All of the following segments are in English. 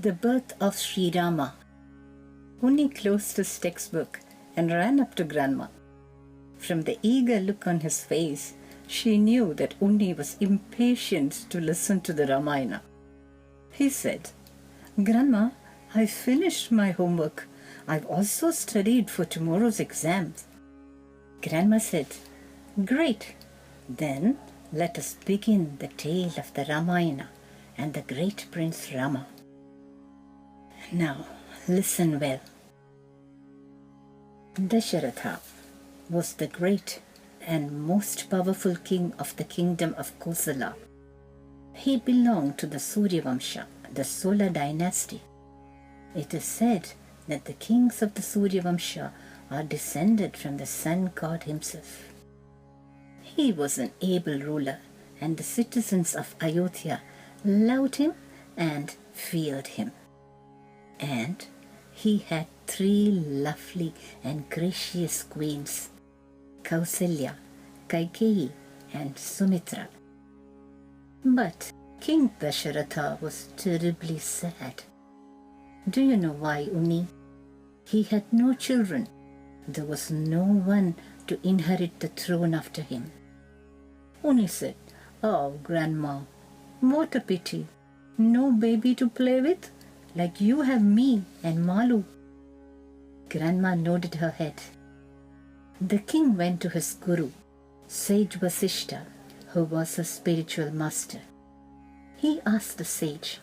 The birth of Sri Rama. Unni closed his textbook and ran up to Grandma. From the eager look on his face, she knew that Unni was impatient to listen to the Ramayana. He said, "Grandma, I finished my homework. I've also studied for tomorrow's exams." Grandma said, "Great. Then let us begin the tale of the Ramayana and the great Prince Rama. Now, listen well. Dasharatha was the great and most powerful king of the kingdom of Kosala. He belonged to the Surya Vamsha, the solar dynasty. It is said that the kings of the Surya Vamsha are descended from the sun god himself. He was an able ruler, and the citizens of Ayodhya loved him and feared him. And he had 3 lovely and gracious queens, Kausalya, Kaikeyi, and Sumitra. But King Dasharatha was terribly sad. Do you know why, Unni? He had no children. There was no one to inherit the throne after him. Unni said, "Oh, Grandma, what a pity. No baby to play with, like you have me and Malu." Grandma nodded her head. The king went to his guru, Sage Vasishta, who was a spiritual master. He asked the sage,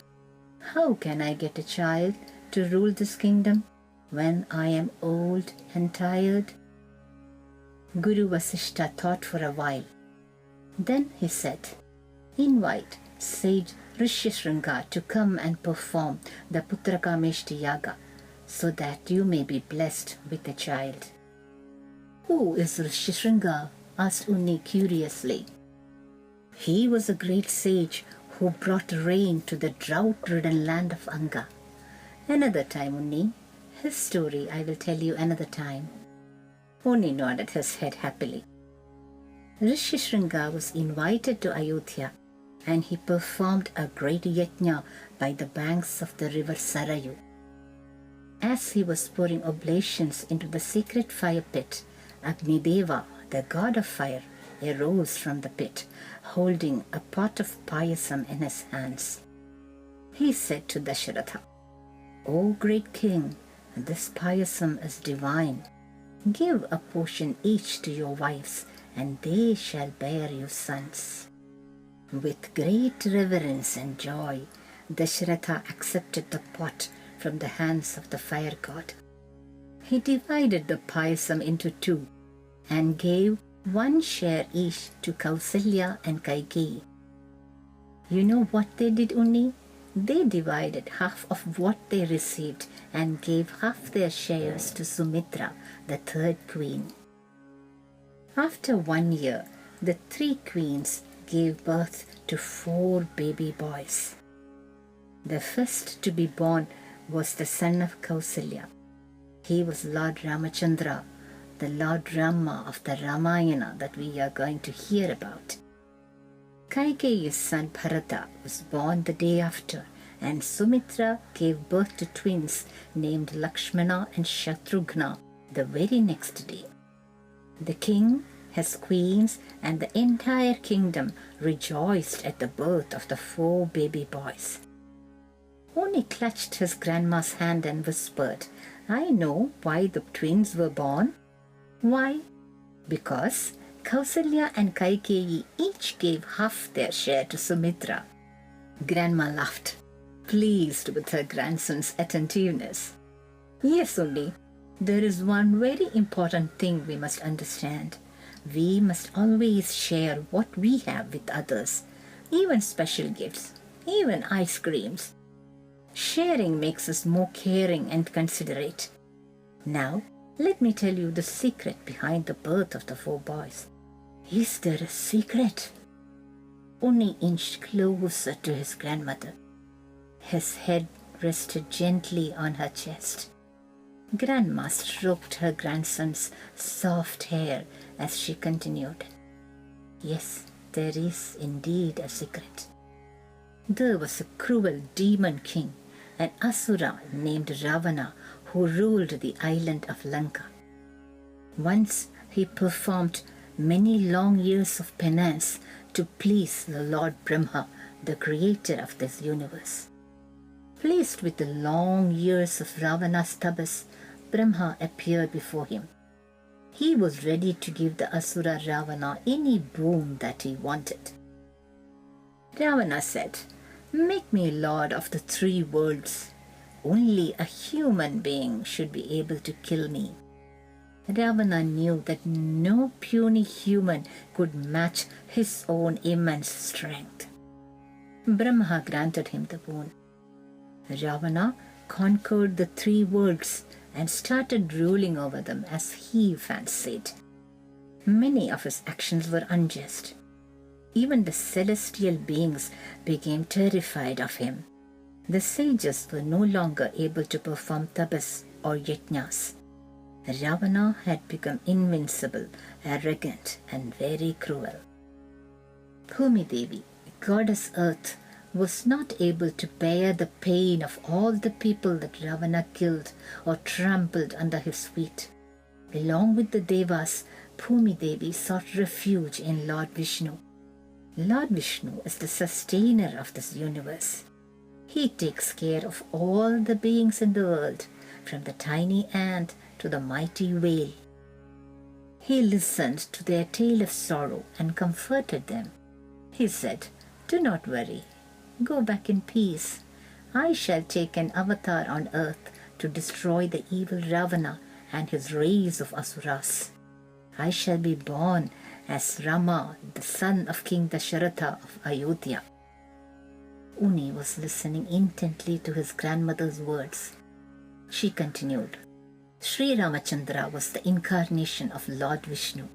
"How can I get a child to rule this kingdom when I am old and tired?" Guru Vasishta thought for a while. Then he said, "Invite sage Rishyashringa to come and perform the Putrakameshti Yaga so that you may be blessed with a child." "Who is Rishyashringa?" asked Unni curiously. "He was a great sage who brought rain to the drought-ridden land of Anga. Another time, Unni. His story I will tell you another time." Unni nodded his head happily. Rishyashringa was invited to Ayodhya, and he performed a great yajna by the banks of the river Sarayu. As he was pouring oblations into the sacred fire pit, Agnideva, the god of fire, arose from the pit, holding a pot of payasam in his hands. He said to Dasharatha, "O great king, this payasam is divine. Give a portion each to your wives, and they shall bear you sons." With great reverence and joy, Dasharatha accepted the pot from the hands of the fire god. He divided the payasam into 2 and gave 1 share each to Kausalya and Kaikeyi. You know what they did, Unni? They divided half of what they received and gave half their shares to Sumitra, the 3rd queen. After 1 year, the 3 queens gave birth to 4 baby boys. The first to be born was the son of Kausalya. He was Lord Ramachandra, the Lord Rama of the Ramayana that we are going to hear about. Kaikeyi's son Bharata was born the day after, and Sumitra gave birth to twins named Lakshmana and Shatrughna the very next day. The king, his queens, and the entire kingdom rejoiced at the birth of the 4 baby boys. Unni clutched his grandma's hand and whispered, "I know why the twins were born." "Why?" "Because Kausalya and Kaikeyi each gave half their share to Sumitra." Grandma laughed, pleased with her grandson's attentiveness. "Yes, Unni, there is one very important thing we must understand. We must always share what we have with others, even special gifts, even ice creams. Sharing makes us more caring and considerate. Now, let me tell you the secret behind the birth of the 4 boys." "Is there a secret?" Unni inched closer to his grandmother. His head rested gently on her chest. Grandma stroked her grandson's soft hair as she continued, "Yes, there is indeed a secret. There was a cruel demon king, an asura named Ravana who ruled the island of Lanka. Once he performed many long years of penance to please the Lord Brahma, the creator of this universe. Pleased with the long years of Ravana's tapas, Brahma appeared before him. He was ready to give the asura Ravana any boon that he wanted. Ravana said, "Make me lord of the 3 worlds. Only a human being should be able to kill me." Ravana knew that no puny human could match his own immense strength. Brahma granted him the boon. Ravana conquered the 3 worlds and started ruling over them as he fancied. Many of his actions were unjust. Even the celestial beings became terrified of him. The sages were no longer able to perform tapas or yajnas. Ravana had become invincible, arrogant, and very cruel. Bhumi Devi, goddess Earth, was not able to bear the pain of all the people that Ravana killed or trampled under his feet. Along with the Devas, Bhumi Devi sought refuge in Lord Vishnu. Lord Vishnu is the sustainer of this universe. He takes care of all the beings in the world, from the tiny ant to the mighty whale. He listened to their tale of sorrow and comforted them. He said, "Do not worry. Go back in peace. I shall take an avatar on earth to destroy the evil Ravana and his race of asuras. I shall be born as Rama, the son of King Dasharatha of Ayodhya." Unni was listening intently to his grandmother's words. She continued, "Sri Ramachandra was the incarnation of Lord Vishnu.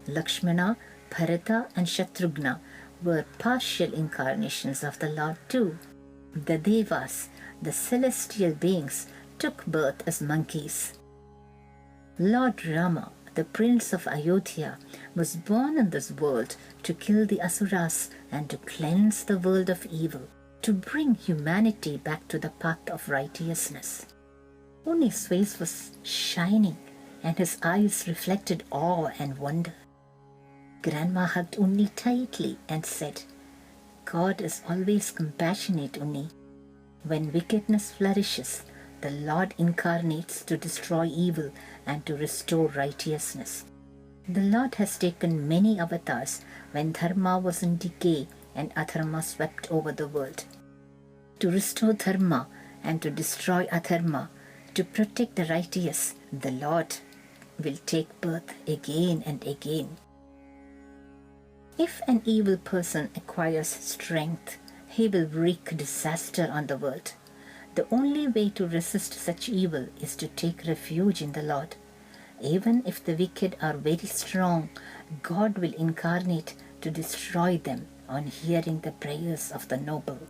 Lakshmana, Bharata and Shatrughna were partial incarnations of the Lord too. The Devas, the celestial beings, took birth as monkeys. Lord Rama, the Prince of Ayodhya, was born in this world to kill the asuras and to cleanse the world of evil, to bring humanity back to the path of righteousness." Unni's face was shining and his eyes reflected awe and wonder. Grandma hugged Unni tightly and said, "God is always compassionate, Unni. When wickedness flourishes, the Lord incarnates to destroy evil and to restore righteousness. The Lord has taken many avatars when dharma was in decay and adharma swept over the world. To restore dharma and to destroy adharma, to protect the righteous, the Lord will take birth again and again. If an evil person acquires strength, he will wreak disaster on the world. The only way to resist such evil is to take refuge in the Lord. Even if the wicked are very strong, God will incarnate to destroy them on hearing the prayers of the noble."